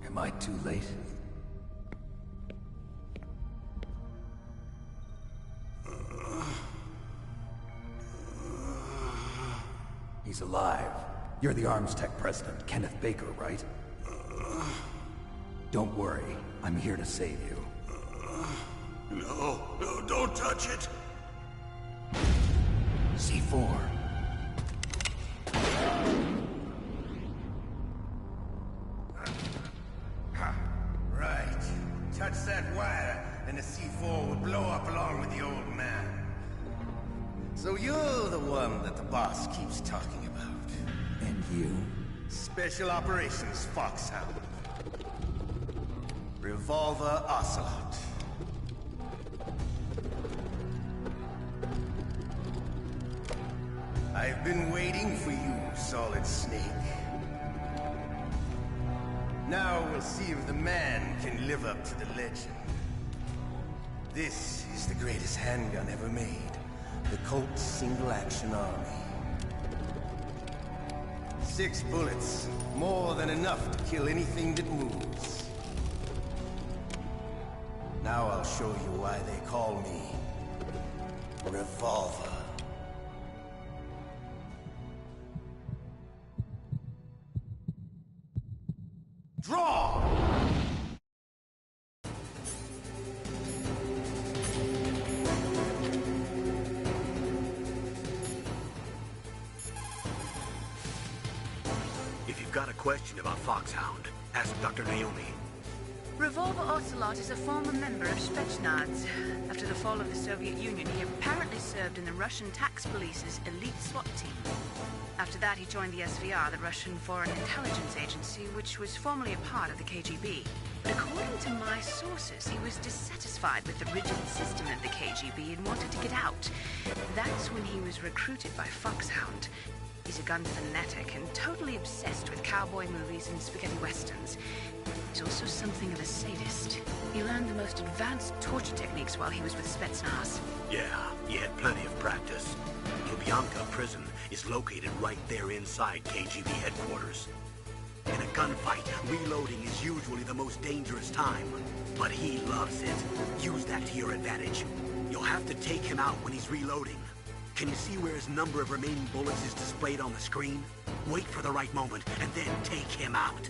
Am I too late? He's alive. You're the Arms Tech president, Kenneth Baker, right? Don't worry. I'm here to save you. No, don't touch it! C4. Right. Touch that wire, and the C4 will blow up along with the old man. So you're the one that the boss keeps talking about. And you? Special Operations Foxhound. Revolver Ocelot. I've been waiting for you, Solid Snake. Now we'll see if the man can live up to the legend. This is the greatest handgun ever made. The Colt Single Action Army. 6 bullets, more than enough to kill anything that moves. Now I'll show you why they call me Revolver. Draw! If you've got a question about Foxhound, ask Dr. Naomi. Revolver Ocelot is a former member of Spetsnaz. After the fall of the Soviet Union, he apparently served in the Russian tax police's elite SWAT team. After that, he joined the SVR, the Russian Foreign Intelligence Agency, which was formerly a part of the KGB. But according to my sources, he was dissatisfied with the rigid system of the KGB and wanted to get out. That's when he was recruited by Foxhound. He's a gun fanatic and totally obsessed with cowboy movies and spaghetti westerns. He's also something of a sadist. He learned the most advanced torture techniques while he was with Spetsnaz. Yeah, he had plenty of practice. Lubyanka prison is located right there inside KGB headquarters. In a gunfight, reloading is usually the most dangerous time. But he loves it. Use that to your advantage. You'll have to take him out when he's reloading. Can you see where his number of remaining bullets is displayed on the screen? Wait for the right moment, and then take him out.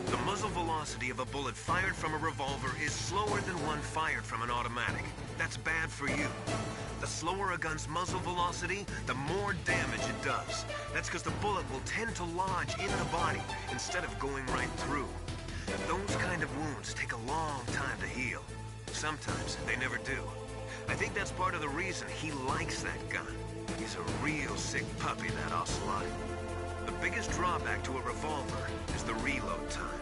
The muzzle velocity of a bullet fired from a revolver is slower than one fired from an automatic. That's bad for you. The slower a gun's muzzle velocity, the more damage it does. That's because the bullet will tend to lodge in the body instead of going right through. Those kind of wounds take a long time to heal. Sometimes they never do. I think that's part of the reason he likes that gun. He's a real sick puppy, that Ocelot. The biggest drawback to a revolver is the reload time.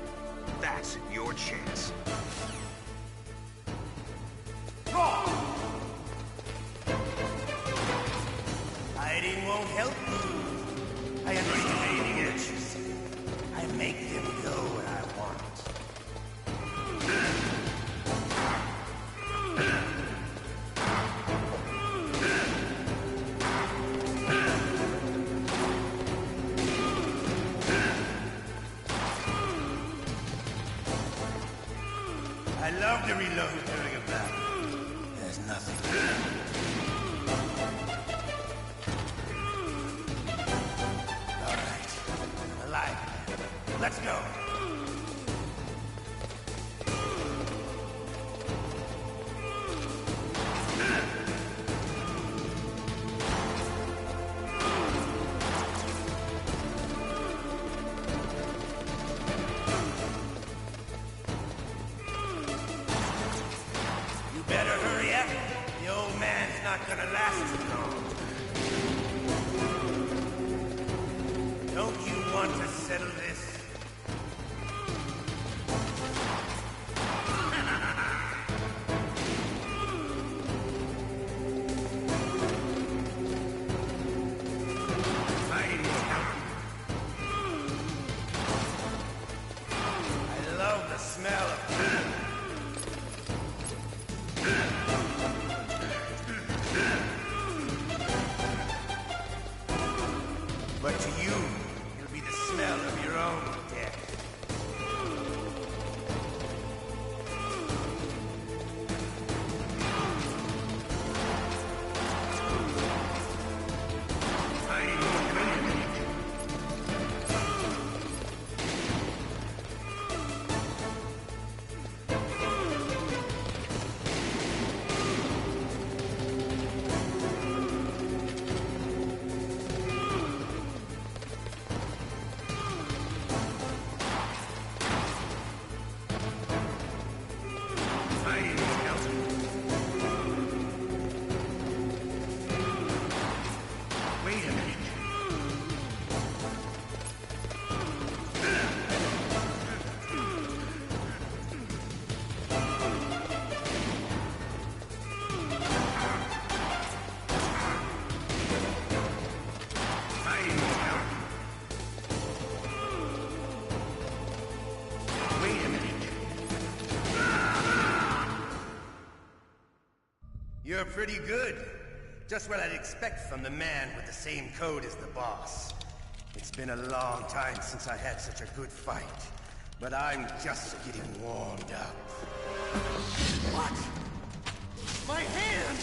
That's your chance. Draw! Hiding won't help me. I understand the edges. I make them go where I want. I love to reload during a battle. There's nothing. All right. I'm alive. Let's go. Better hurry up. The old man's not gonna last too long. Don't you want to settle this? I love the smell of But to you, it'll be the smell of your own death. You're pretty good. Just what I'd expect from the man with the same code as the boss. It's been a long time since I had such a good fight, but I'm just getting warmed up. What? My hand!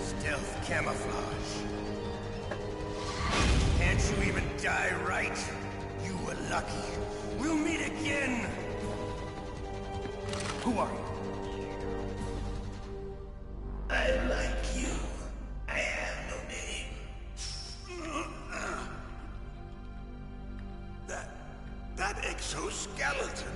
Stealth camouflage. Can't you even die right? You were lucky. We'll meet again! Who are you? I like you. I have no name. That exoskeleton.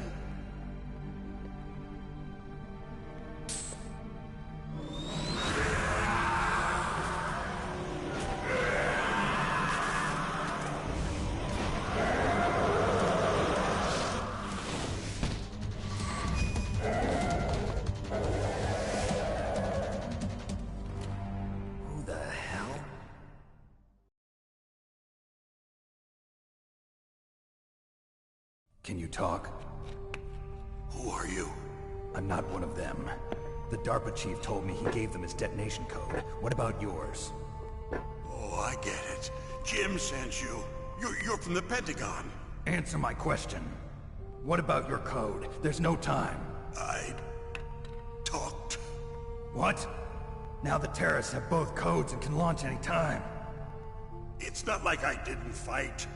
Can you talk? Who are you? I'm not one of them. The DARPA chief told me he gave them his detonation code. What about yours? Oh, I get it. Jim sent you. You're from the Pentagon. Answer my question. What about your code? There's no time. I talked. What? Now the terrorists have both codes and can launch any time. It's not like I didn't fight.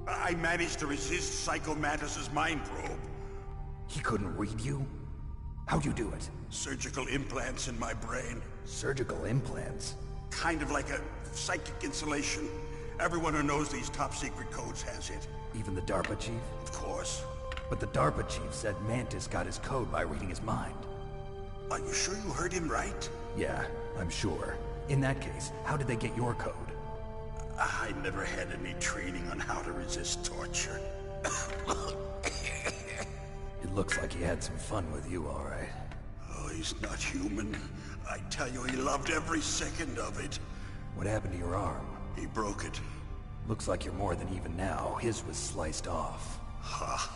I managed to resist Psycho Mantis's mind probe. He couldn't read you? How'd you do it? Surgical implants in my brain. Surgical implants? Kind of like a psychic insulation. Everyone who knows these top-secret codes has it. Even the DARPA chief? Of course. But the DARPA chief said Mantis got his code by reading his mind. Are you sure you heard him right? Yeah, I'm sure. In that case, how did they get your code? I never had any training on how to resist torture. It looks like he had some fun with you, all right. Oh, he's not human. I tell you, he loved every second of it. What happened to your arm? He broke it. Looks like you're more than even now. His was sliced off. Ha,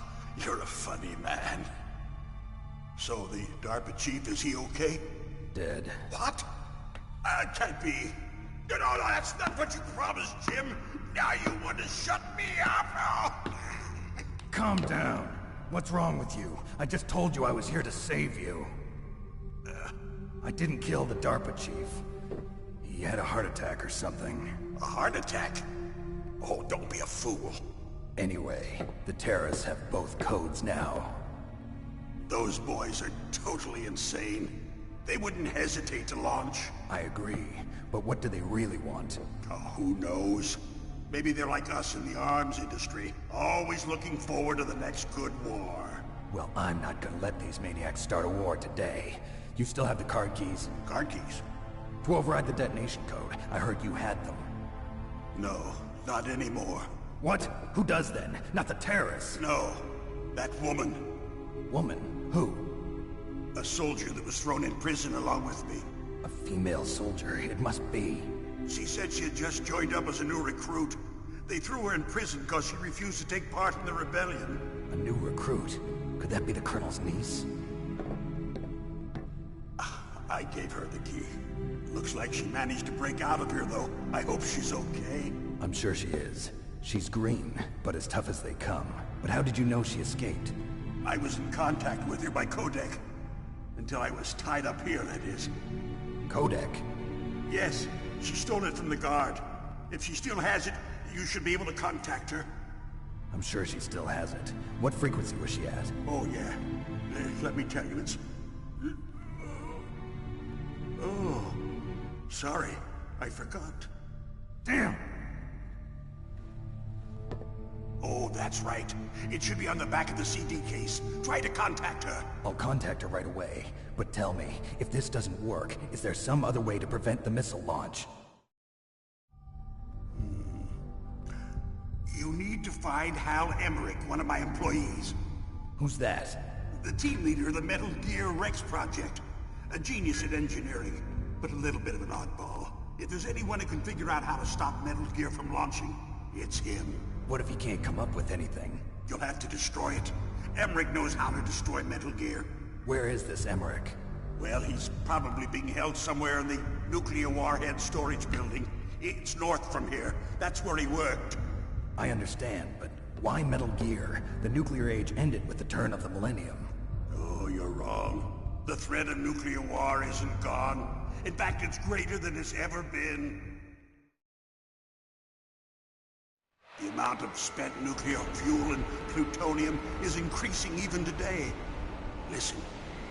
you're a funny man. So the DARPA chief, is he okay? Dead. What? Can't be. No, that's not what you promised, Jim. Now you want to shut me up? Calm down. What's wrong with you? I just told you I was here to save you. I didn't kill the DARPA chief. He had a heart attack or something. A heart attack? Oh, don't be a fool. Anyway, the terrorists have both codes now. Those boys are totally insane. They wouldn't hesitate to launch. I agree, but what do they really want? Oh, who knows? Maybe they're like us in the arms industry, always looking forward to the next good war. Well, I'm not gonna let these maniacs start a war today. You still have the card keys? Card keys? To override the detonation code. I heard you had them. No, not anymore. What? Who does then? Not the terrorists. No, that woman. Woman? Who? A soldier that was thrown in prison along with me. A female soldier, it must be. She said she had just joined up as a new recruit. They threw her in prison because she refused to take part in the rebellion. A new recruit? Could that be the Colonel's niece? I gave her the key. Looks like she managed to break out of here, though. I hope she's okay. I'm sure she is. She's green, but as tough as they come. But how did you know she escaped? I was in contact with her by codec. Until I was tied up here, that is. Codec? Yes, she stole it from the guard. If she still has it, you should be able to contact her. I'm sure she still has it. What frequency was she at? Oh, yeah. Let me tell you, it's... Oh, sorry. I forgot. Damn! Oh, that's right. It should be on the back of the CD case. Try to contact her. I'll contact her right away. But tell me, if this doesn't work, is there some other way to prevent the missile launch? You need to find Hal Emmerich, one of my employees. Who's that? The team leader of the Metal Gear Rex project. A genius at engineering, but a little bit of an oddball. If there's anyone who can figure out how to stop Metal Gear from launching, it's him. What if he can't come up with anything? You'll have to destroy it. Emmerich knows how to destroy Metal Gear. Where is this Emmerich? Well, he's probably being held somewhere in the nuclear warhead storage building. It's north from here. That's where he worked. I understand, but why Metal Gear? The nuclear age ended with the turn of the millennium. Oh, you're wrong. The threat of nuclear war isn't gone. In fact, it's greater than it's ever been. The amount of spent nuclear fuel and plutonium is increasing even today. Listen,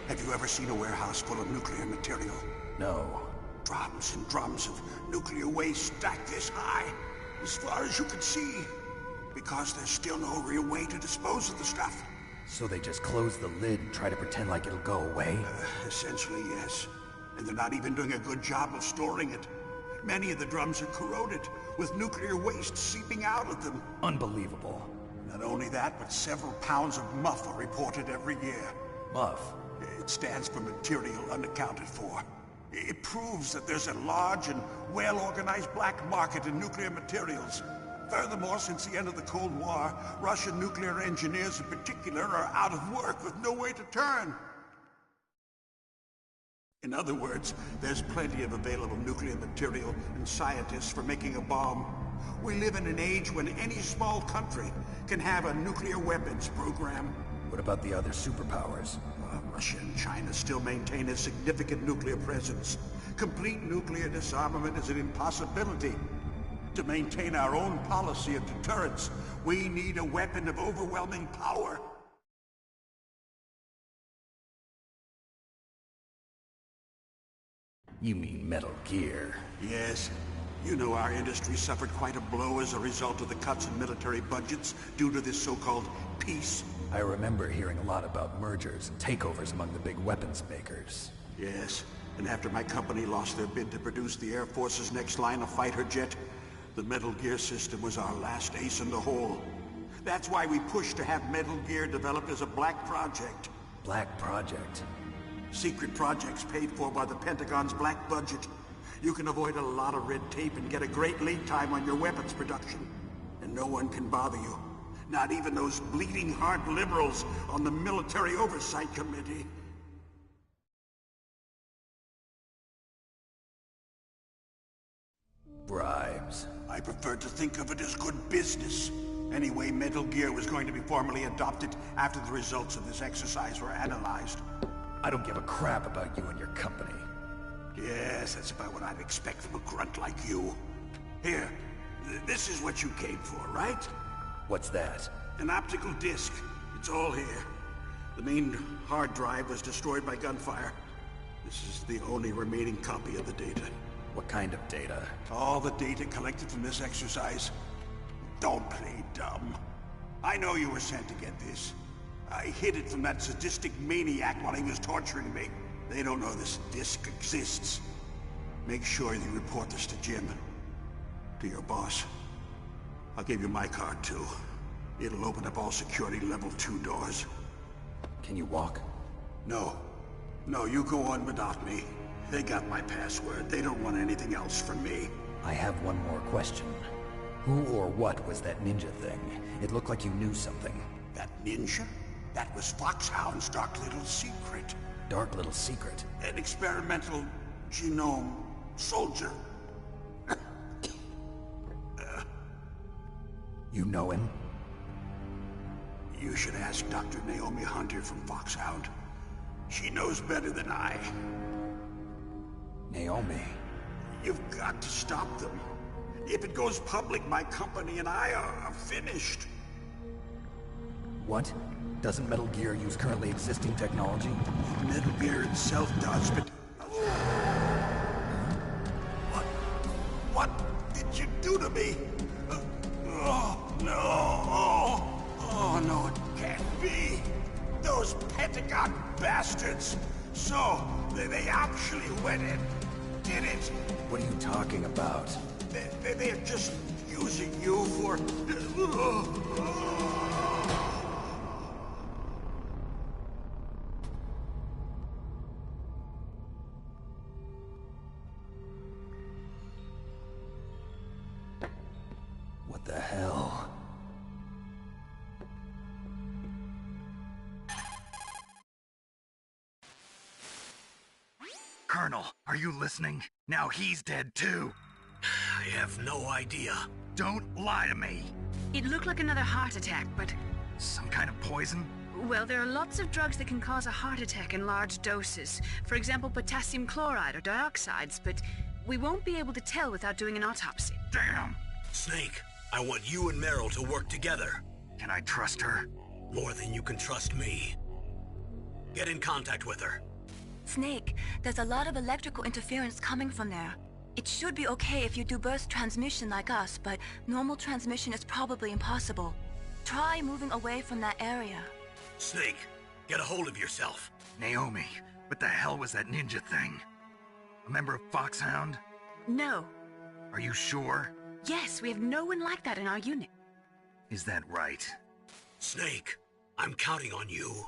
have you ever seen a warehouse full of nuclear material? No. Drums and drums of nuclear waste stacked this high, as far as you can see. Because there's still no real way to dispose of the stuff. So they just close the lid and try to pretend like it'll go away? Essentially, yes. And they're not even doing a good job of storing it. Many of the drums are corroded, with nuclear waste seeping out of them. Unbelievable. Not only that, but several pounds of MUF are reported every year. MUF? It stands for material unaccounted for. It proves that there's a large and well-organized black market in nuclear materials. Furthermore, since the end of the Cold War, Russian nuclear engineers in particular are out of work with no way to turn. In other words, there's plenty of available nuclear material and scientists for making a bomb. We live in an age when any small country can have a nuclear weapons program. What about the other superpowers? Russia and China still maintain a significant nuclear presence. Complete nuclear disarmament is an impossibility. To maintain our own policy of deterrence, we need a weapon of overwhelming power. You mean Metal Gear? Yes. You know our industry suffered quite a blow as a result of the cuts in military budgets due to this so-called peace. I remember hearing a lot about mergers and takeovers among the big weapons makers. Yes, and after my company lost their bid to produce the Air Force's next line of fighter jet, the Metal Gear system was our last ace in the hole. That's why we pushed to have Metal Gear developed as a black project. Black project? Secret projects paid for by the Pentagon's black budget. You can avoid a lot of red tape and get a great lead time on your weapons production. And no one can bother you. Not even those bleeding heart liberals on the Military Oversight Committee. Bribes. I prefer to think of it as good business. Anyway, Metal Gear was going to be formally adopted after the results of this exercise were analyzed. I don't give a crap about you and your company. Yes, that's about what I'd expect from a grunt like you. Here, this is what you came for, right? What's that? An optical disc. It's all here. The main hard drive was destroyed by gunfire. This is the only remaining copy of the data. What kind of data? All the data collected from this exercise. Don't play dumb. I know you were sent to get this. I hid it from that sadistic maniac while he was torturing me. They don't know this disc exists. Make sure you report this to Jim. To your boss. I'll give you my card, too. It'll open up all security level 2 doors. Can you walk? No. No, you go on without me. They got my password. They don't want anything else from me. I have one more question. Who or what was that ninja thing? It looked like you knew something. That ninja? That was Foxhound's dark little secret. Dark little secret. An experimental genome soldier. You know him? You should ask Dr. Naomi Hunter from Foxhound. She knows better than I. Naomi? You've got to stop them. If it goes public, my company and I are finished. What? Doesn't Metal Gear use currently existing technology? Metal Gear itself does, but... What did you do to me? Oh, no. Oh, no, it can't be. Those Pentagon bastards. So, they actually went and did it. What are you talking about? They're just using you for... What the hell? Colonel, are you listening? Now he's dead too. I have no idea. Don't lie to me. It looked like another heart attack, but... Some kind of poison? Well, there are lots of drugs that can cause a heart attack in large doses. For example, potassium chloride or dioxides, but we won't be able to tell without doing an autopsy. Damn! Snake, I want you and Meryl to work together. Can I trust her? More than you can trust me. Get in contact with her. Snake, there's a lot of electrical interference coming from there. It should be okay if you do burst transmission like us, but normal transmission is probably impossible. Try moving away from that area. Snake, get a hold of yourself. Naomi, what the hell was that ninja thing? A member of Foxhound? No. Are you sure? Yes, we have no one like that in our unit. Is that right? Snake, I'm counting on you.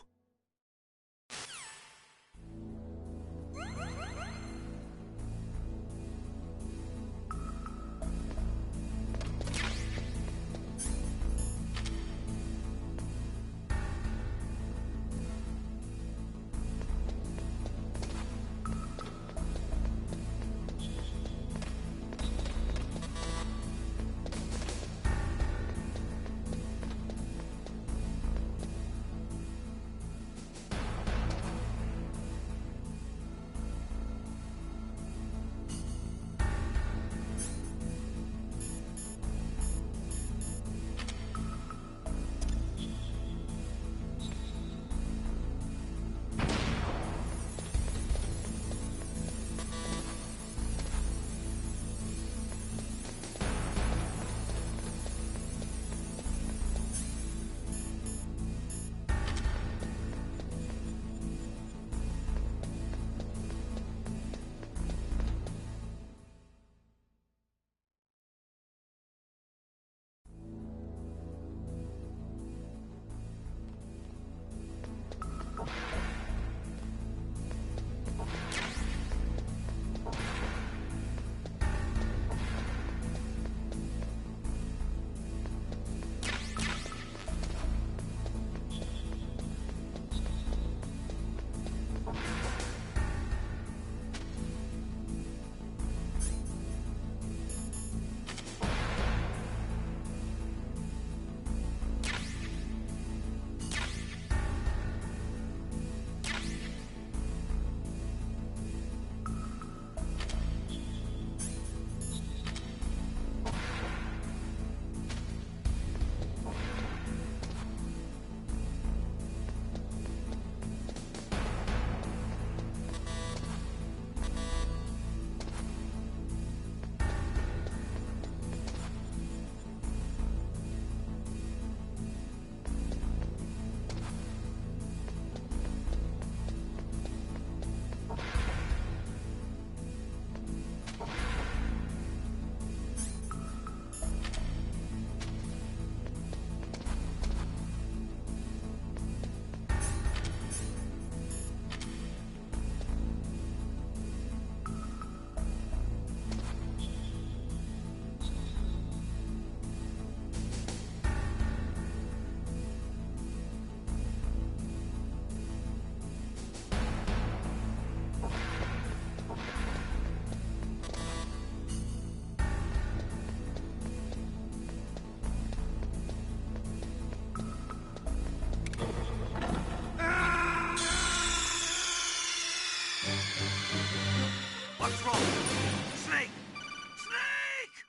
What's wrong? Snake! Snake!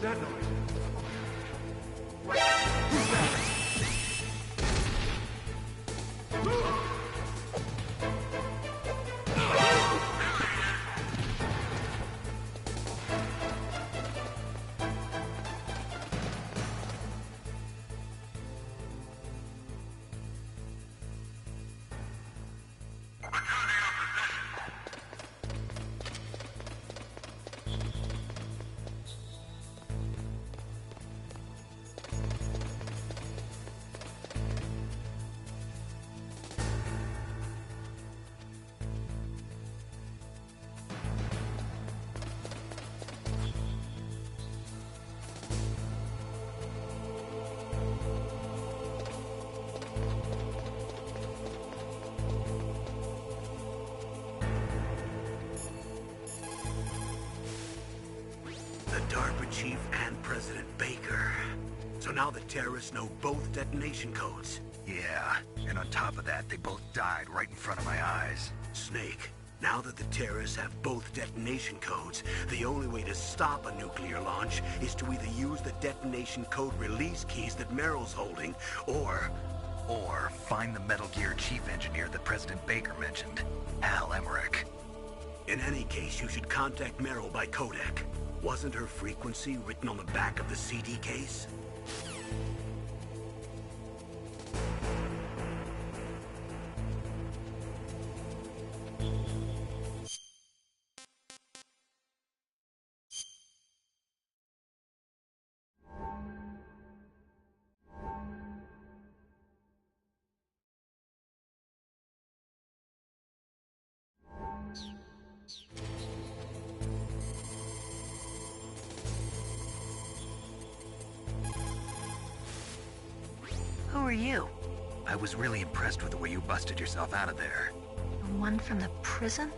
that noise? DARPA chief and President Baker. So now the terrorists know both detonation codes. Yeah, and on top of that, they both died right in front of my eyes. Snake, now that the terrorists have both detonation codes, the only way to stop a nuclear launch is to either use the detonation code release keys that Meryl's holding, or find the Metal Gear chief engineer that President Baker mentioned, Al Emmerich. In any case, you should contact Meryl by codec. Wasn't her frequency written on the back of the CD case? Who are you? I was really impressed with the way you busted yourself out of there. The one from the prison?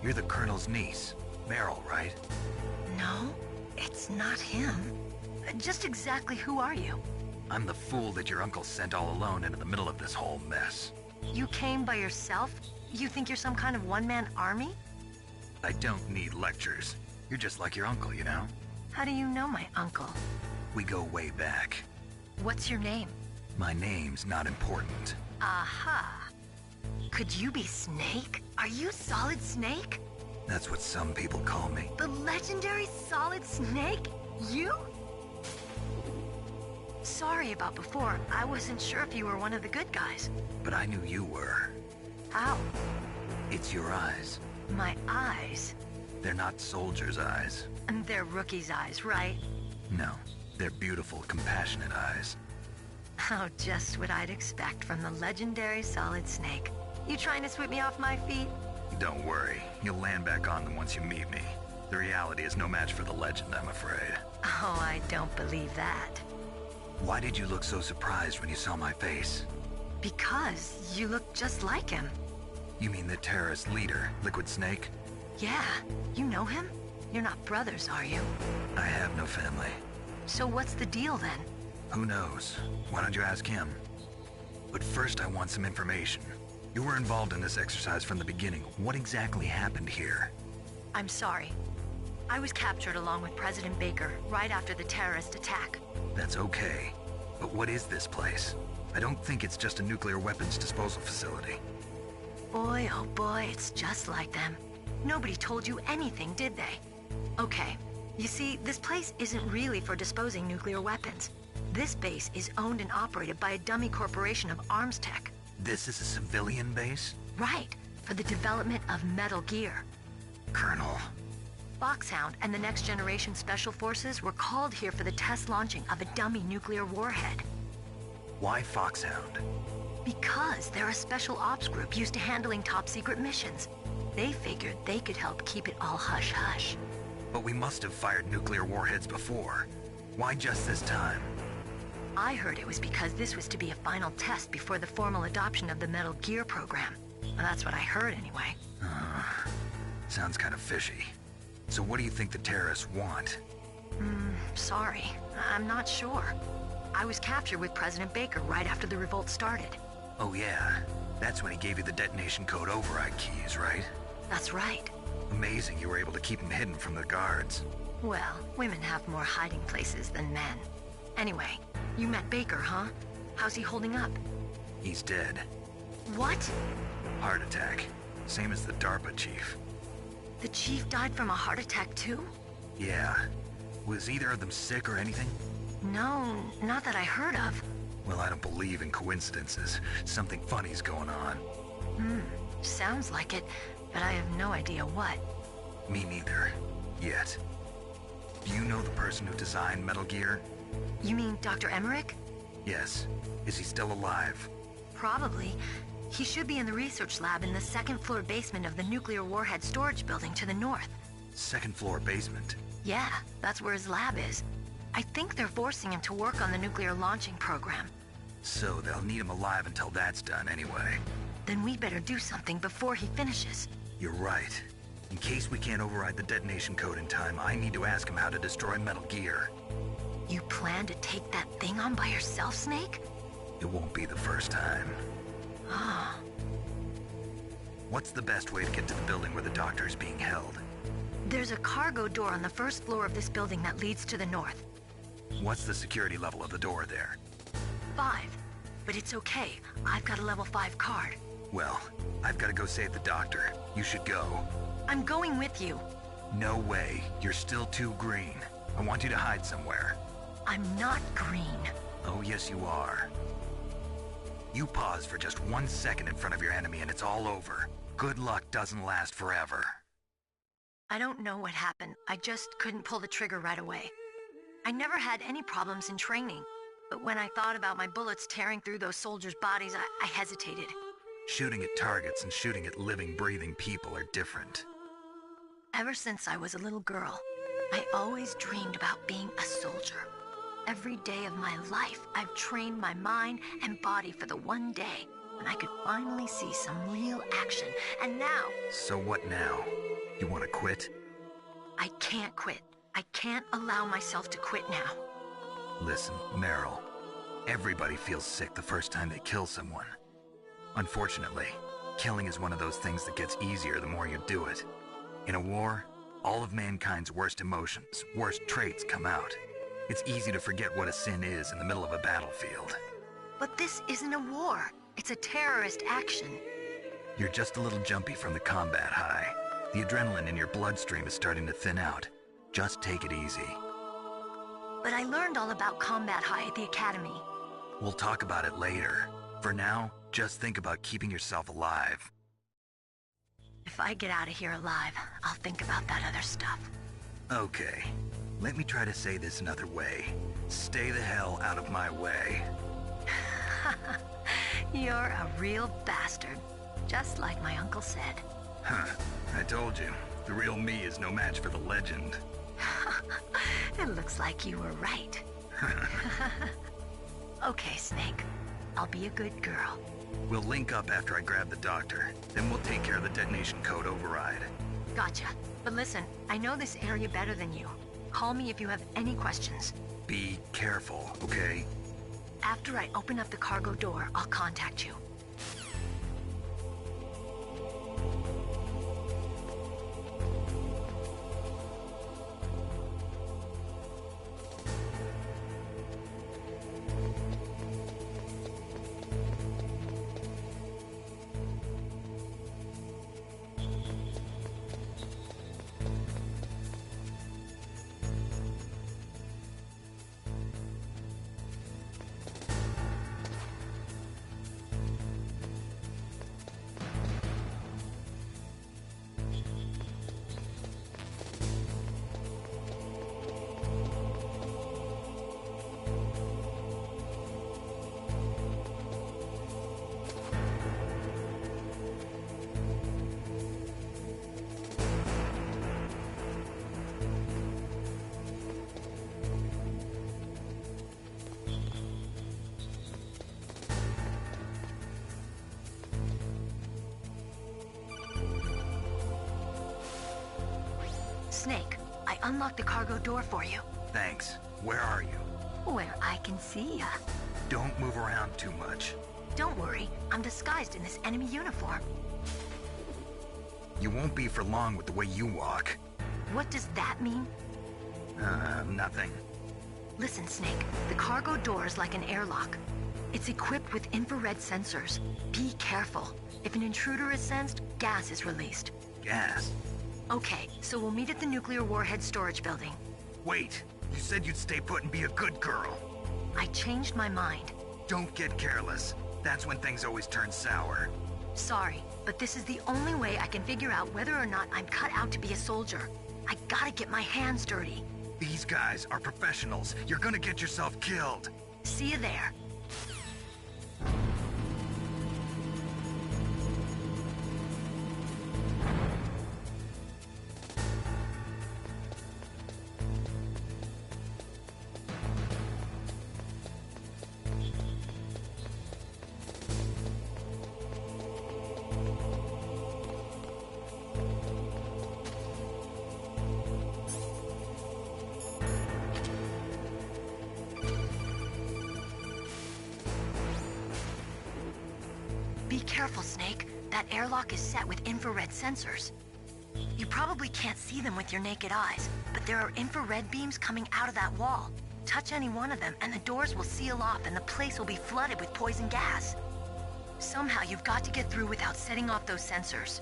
You're the Colonel's niece, Meryl, right? No, it's not him. Just exactly who are you? I'm the fool that your uncle sent all alone into the middle of this whole mess. You came by yourself? You think you're some kind of one-man army? I don't need lectures. You're just like your uncle, you know? How do you know my uncle? We go way back. What's your name? My name's not important. Aha. Could you be Snake? Are you Solid Snake? That's what some people call me. The legendary Solid Snake? You? Sorry about before. I wasn't sure if you were one of the good guys. But I knew you were. How? It's your eyes. My eyes? They're not soldiers' eyes. And they're rookies' eyes, right? No, they're beautiful, compassionate eyes. Oh, just what I'd expect from the legendary Solid Snake. You trying to sweep me off my feet? Don't worry, you'll land back on them once you meet me. The reality is no match for the legend, I'm afraid. Oh, I don't believe that. Why did you look so surprised when you saw my face? Because you look just like him. You mean the terrorist leader, Liquid Snake? Yeah, you know him? You're not brothers, are you? I have no family. So what's the deal then? Who knows? Why don't you ask him? But first I want some information. You were involved in this exercise from the beginning. What exactly happened here? I'm sorry. I was captured along with President Baker right after the terrorist attack. That's okay. But what is this place? I don't think it's just a nuclear weapons disposal facility. Boy, oh boy, it's just like them. Nobody told you anything, did they? Okay, you see, this place isn't really for disposing nuclear weapons. This base is owned and operated by a dummy corporation of arms tech. This is a civilian base? Right, for the development of Metal Gear. Colonel. Foxhound and the Next Generation Special Forces were called here for the test launching of a dummy nuclear warhead. Why Foxhound? Because they're a special ops group used to handling top-secret missions. They figured they could help keep it all hush-hush. But we must have fired nuclear warheads before. Why just this time? I heard it was because this was to be a final test before the formal adoption of the Metal Gear program. Well, that's what I heard anyway. Sounds kind of fishy. So what do you think the terrorists want? Sorry. I'm not sure. I was captured with President Baker right after the revolt started. Oh yeah, that's when he gave you the detonation code override keys, right? That's right. Amazing you were able to keep them hidden from the guards. Well, women have more hiding places than men. Anyway, you met Baker, huh? How's he holding up? He's dead. What? Heart attack. Same as the DARPA chief. The chief died from a heart attack too? Yeah. Was either of them sick or anything? No, not that I heard of. Well, I don't believe in coincidences. Something funny's going on. Sounds like it, but I have no idea what. Me neither. Yet. Do you know the person who designed Metal Gear? You mean Dr. Emmerich? Yes. Is he still alive? Probably. He should be in the research lab in the second-floor basement of the nuclear warhead storage building to the north. Second floor basement? Yeah, that's where his lab is. I think they're forcing him to work on the nuclear launching program. So they'll need him alive until that's done anyway. Then we better do something before he finishes. You're right. In case we can't override the detonation code in time, I need to ask him how to destroy Metal Gear. You plan to take that thing on by yourself, Snake? It won't be the first time. Ah. What's the best way to get to the building where the doctor is being held? There's a cargo door on the first floor of this building that leads to the north. What's the security level of the door there? 5. But it's okay. I've got a level 5 card. Well, I've got to go save the doctor. You should go. I'm going with you. No way. You're still too green. I want you to hide somewhere. I'm not green. Oh, yes you are. You pause for just 1 second in front of your enemy and it's all over. Good luck doesn't last forever. I don't know what happened. I just couldn't pull the trigger right away. I never had any problems in training, but when I thought about my bullets tearing through those soldiers' bodies, I hesitated. Shooting at targets and shooting at living, breathing people are different. Ever since I was a little girl, I always dreamed about being a soldier. Every day of my life, I've trained my mind and body for the one day when I could finally see some real action, and now... So what now? You want to quit? I can't quit. I can't allow myself to quit now. Listen, Meryl. Everybody feels sick the first time they kill someone. Unfortunately, killing is one of those things that gets easier the more you do it. In a war, all of mankind's worst emotions, worst traits come out. It's easy to forget what a sin is in the middle of a battlefield. But this isn't a war. It's a terrorist action. You're just a little jumpy from the combat high. The adrenaline in your bloodstream is starting to thin out. Just take it easy. But I learned all about combat high at the academy. We'll talk about it later. For now, just think about keeping yourself alive. If I get out of here alive, I'll think about that other stuff. Okay. Let me try to say this another way. Stay the hell out of my way. You're a real bastard. Just like my uncle said. Huh. I told you. The real me is no match for the legend. It looks like you were right. Okay, Snake. I'll be a good girl. We'll link up after I grab the doctor. Then we'll take care of the detonation code override. Gotcha. But listen, I know this area better than you. Call me if you have any questions. Be careful, okay? After I open up the cargo door, I'll contact you. Snake, I unlocked the cargo door for you. Thanks. Where are you? Where I can see ya. Don't move around too much. Don't worry, I'm disguised in this enemy uniform. You won't be for long with the way you walk. What does that mean? Nothing. Listen, Snake. The cargo door is like an airlock. It's equipped with infrared sensors. Be careful. If an intruder is sensed, gas is released. Gas? Okay, so we'll meet at the nuclear warhead storage building. Wait, you said you'd stay put and be a good girl. I changed my mind. Don't get careless. That's when things always turn sour. Sorry, but this is the only way I can figure out whether or not I'm cut out to be a soldier. I gotta get my hands dirty. These guys are professionals. You're gonna get yourself killed. See you there. Be careful, Snake. That airlock is set with infrared sensors. You probably can't see them with your naked eyes, but there are infrared beams coming out of that wall. Touch any one of them, and the doors will seal off and the place will be flooded with poison gas. Somehow you've got to get through without setting off those sensors.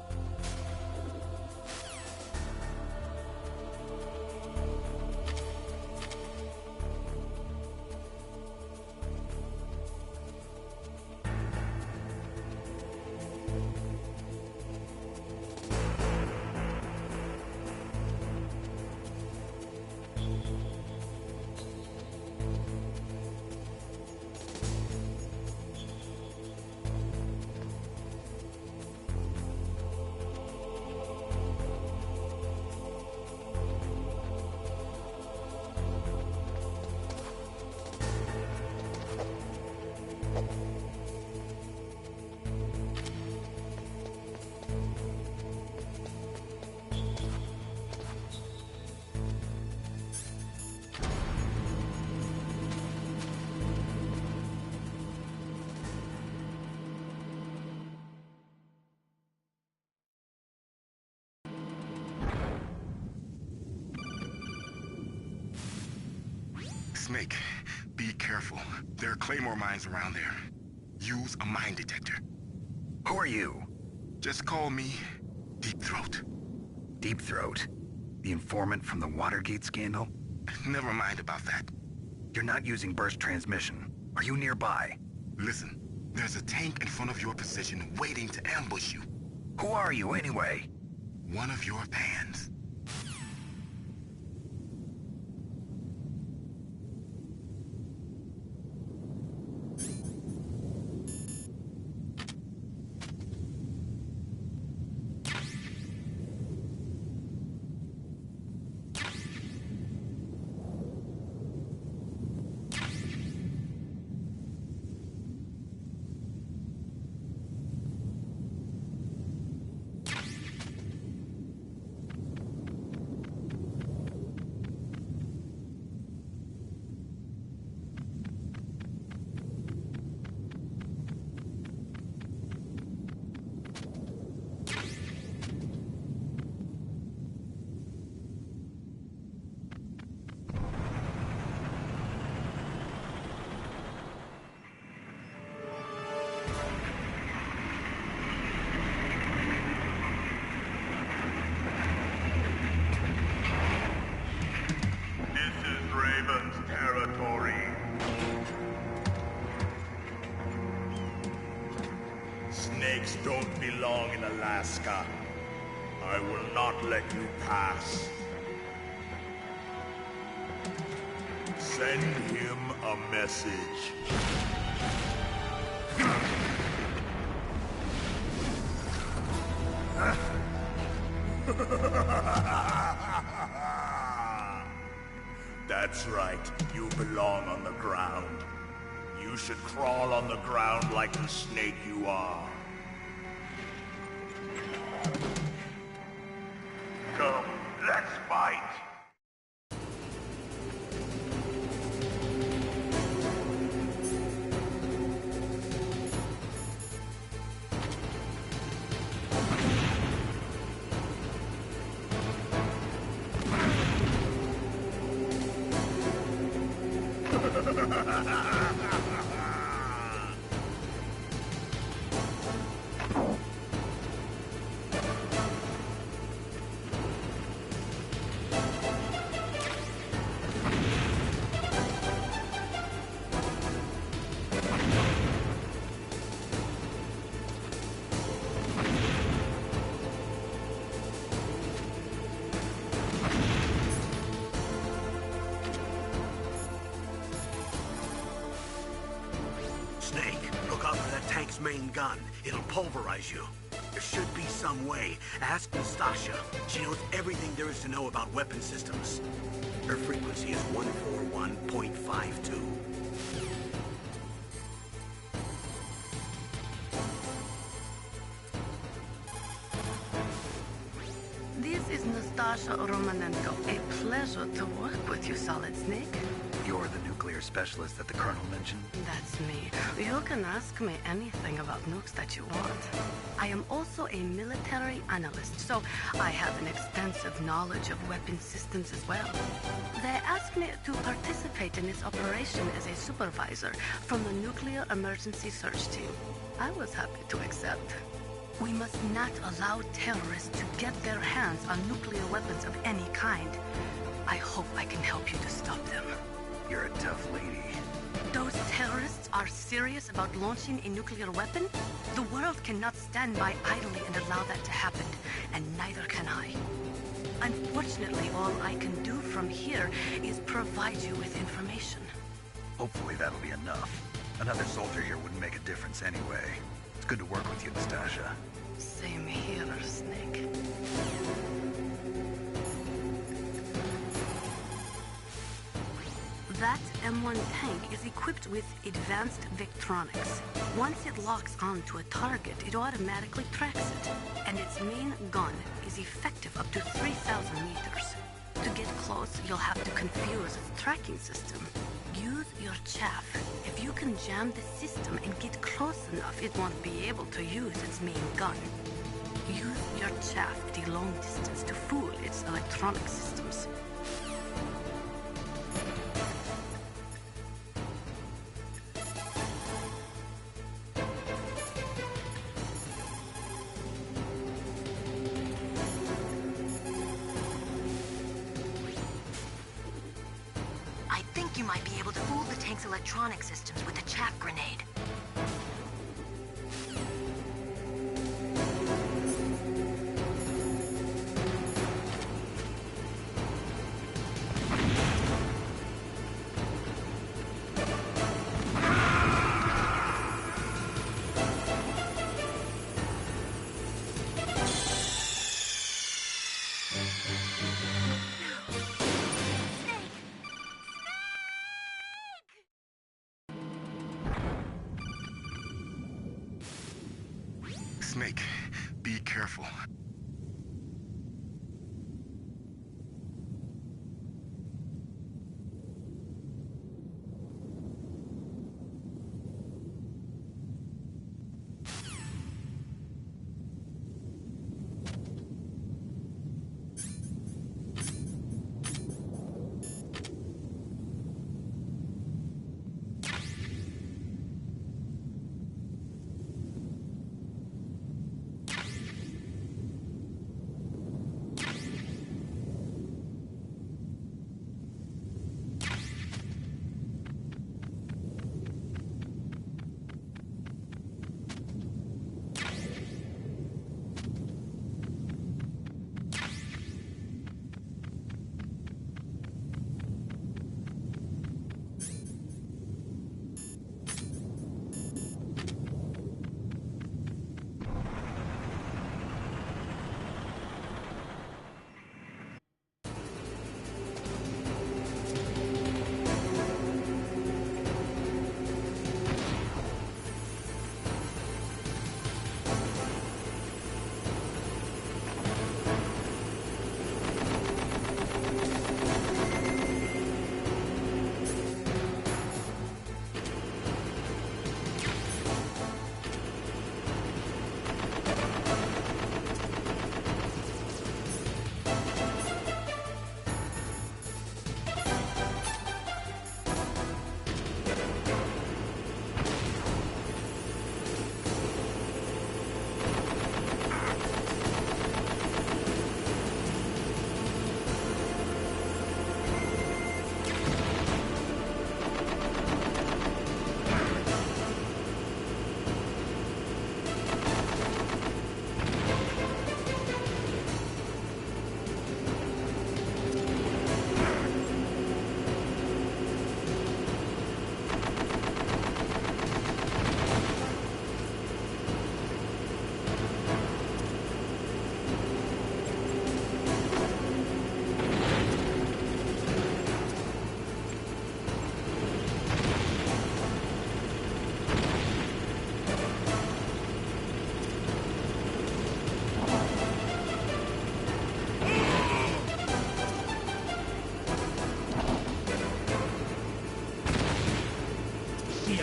Snake, be careful. There are Claymore mines around there. Use a mine detector. Who are you? Just call me Deep Throat. Deep Throat? The informant from the Watergate scandal? Never mind about that. You're not using burst transmission. Are you nearby? Listen, there's a tank in front of your position waiting to ambush you. Who are you anyway? One of your fans. Snakes don't belong in Alaska. I will not let you pass. Send him a message. That's right. You belong on the ground. You should crawl on the ground like the snake you are. Come, let's fight! out for that tank's main gun. It'll pulverize you. There should be some way. Ask Nastasha. She knows everything there is to know about weapon systems. Her frequency is 141.52. This is Nastasha Romanenko. A pleasure to work with you, Solid Snake. You're the nuclear specialist that the Colonel mentioned? That's me. You can ask me anything about nukes that you want. I am also a military analyst, so I have an extensive knowledge of weapon systems as well. They asked me to participate in this operation as a supervisor from the Nuclear Emergency Search Team. I was happy to accept. We must not allow terrorists to get their hands on nuclear weapons of any kind. I hope I can help you to stop them. You're a tough lady. Those terrorists are serious about launching a nuclear weapon? The world cannot stand by idly and allow that to happen, and neither can I. Unfortunately, all I can do from here is provide you with information. Hopefully that'll be enough. Another soldier here wouldn't make a difference anyway. It's good to work with you, Nastasha. Same here, Snake. That M1 tank is equipped with advanced Victronics. Once it locks onto a target, it automatically tracks it, and its main gun is effective up to 3,000 meters. To get close, you'll have to confuse its tracking system. Use your chaff. If you can jam the system and get close enough, it won't be able to use its main gun. Use your chaff at a long distance to fool its electronic systems. I think you might be able to fool the tank's electronic systems with a chaff grenade. Snake, be careful.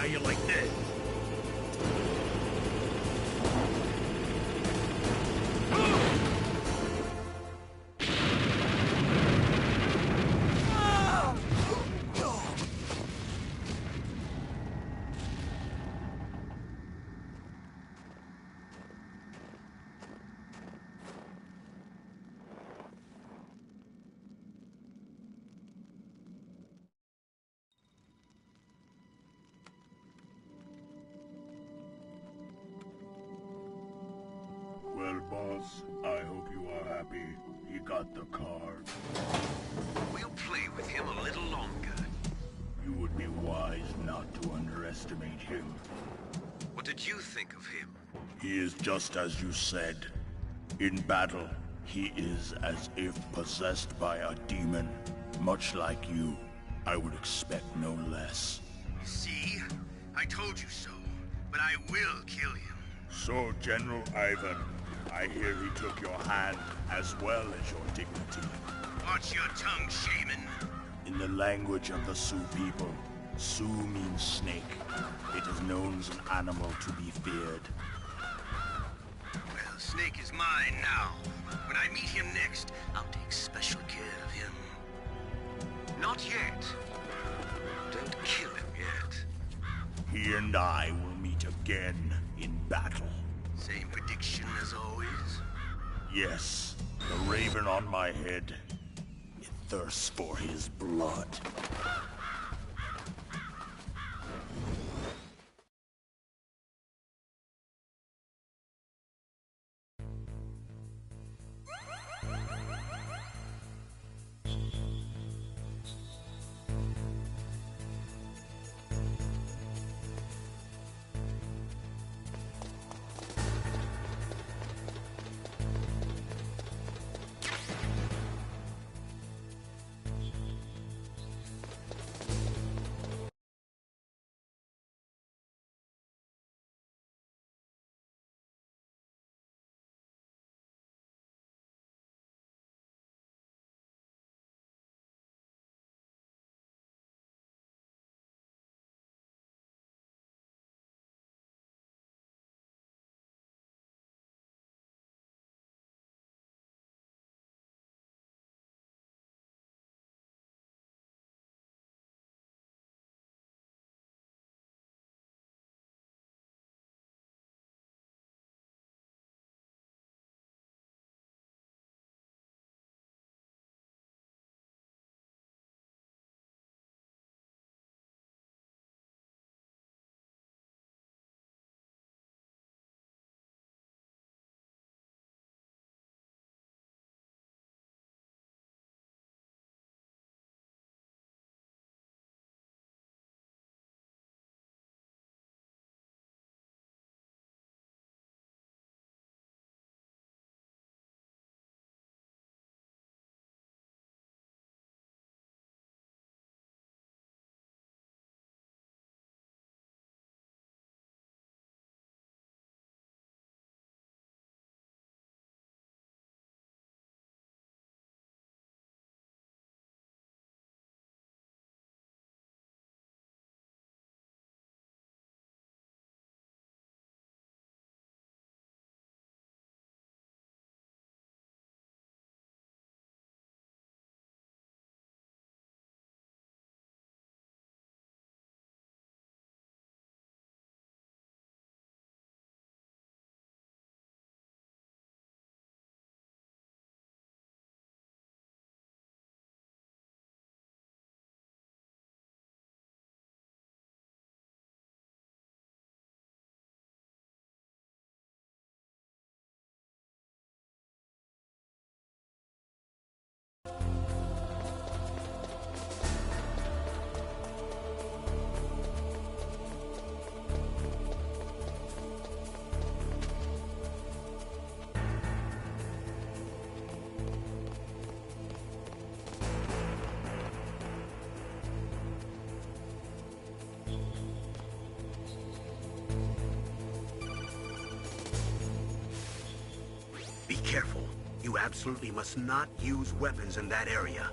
you like this. Well, boss, I hope you are happy. He got the card. We'll play with him a little longer. You would be wise not to underestimate him. What did you think of him? He is just as you said. In battle, he is as if possessed by a demon. Much like you, I would expect no less. See? I told you so. But I will kill him. So, General Ivan, I hear he took your hand as well as your dignity. Watch your tongue, shaman. In the language of the Sioux people, Sioux means snake. It is known as an animal to be feared. Well, Snake is mine now. When I meet him next, I'll take special care of him. Not yet. Don't kill him yet. He and I will meet again in battle. Same prediction as always? Yes, the raven on my head. It thirsts for his blood. Be careful. You absolutely must not use weapons in that area.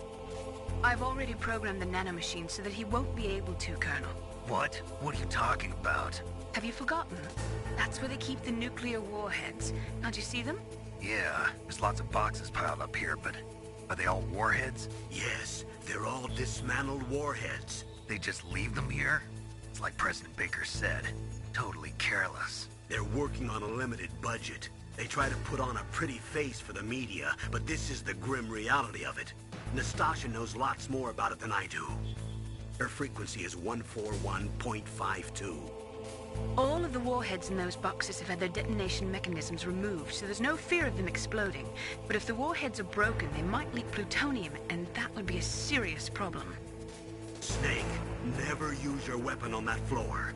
I've already programmed the nanomachine so that he won't be able to, Colonel. What? What are you talking about? Have you forgotten? That's where they keep the nuclear warheads. Can't you see them? Yeah, there's lots of boxes piled up here, but are they all warheads? Yes, they're all dismantled warheads. They just leave them here? It's like President Baker said, totally careless. They're working on a limited budget. They try to put on a pretty face for the media, but this is the grim reality of it. Nastasha knows lots more about it than I do. Her frequency is 141.52. All of the warheads in those boxes have had their detonation mechanisms removed, so there's no fear of them exploding. But if the warheads are broken, they might leak plutonium, and that would be a serious problem. Snake, never use your weapon on that floor.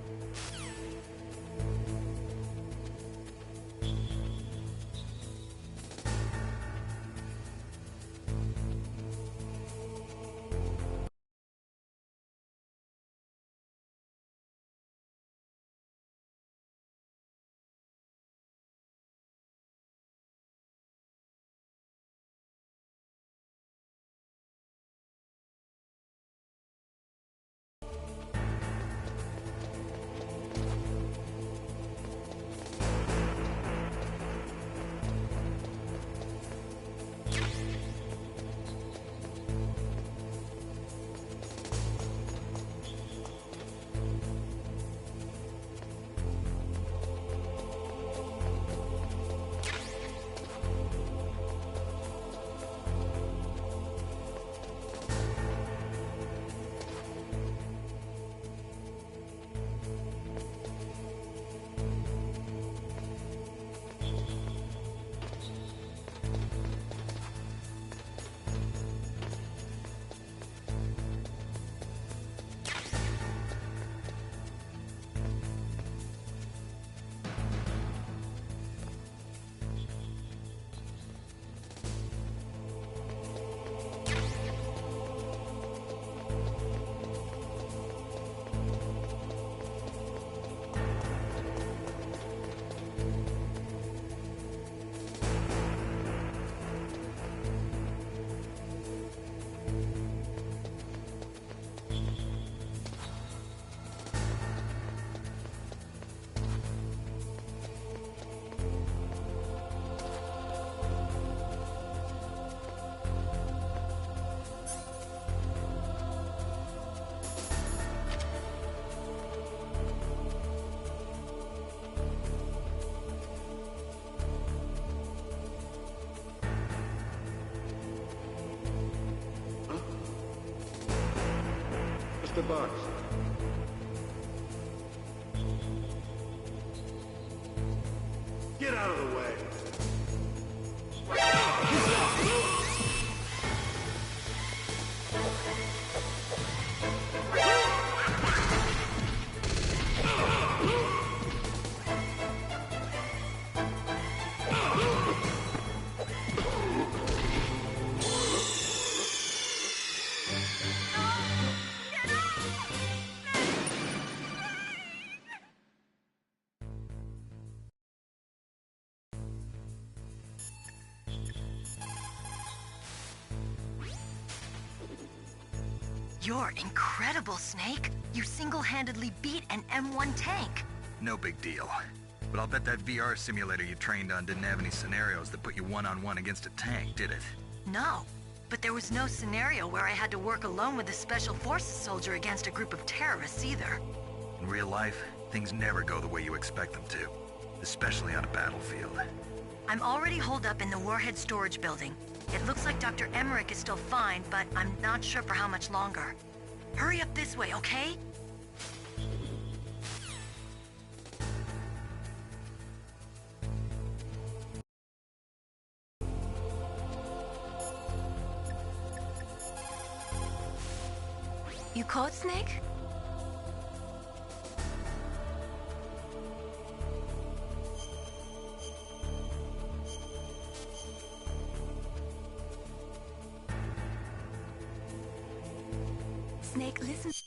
The box. Get out of the way. You're incredible, Snake. You single-handedly beat an M1 tank. No big deal. But I'll bet that VR simulator you trained on didn't have any scenarios that put you one-on-one against a tank, did it? No, but there was no scenario where I had to work alone with a Special Forces soldier against a group of terrorists either. In real life, things never go the way you expect them to, especially on a battlefield. I'm already holed up in the Warhead storage building. It looks like Dr. Emmerich is still fine, but I'm not sure for how much longer. Hurry up this way, okay? You called, Snake? Snake, listen to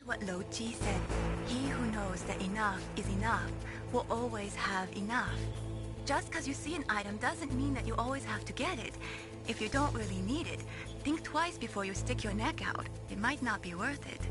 what Lo Ji said. He who knows that enough is enough will always have enough. Just because you see an item doesn't mean that you always have to get it. If you don't really need it, Think twice before you stick your neck out. It might not be worth it.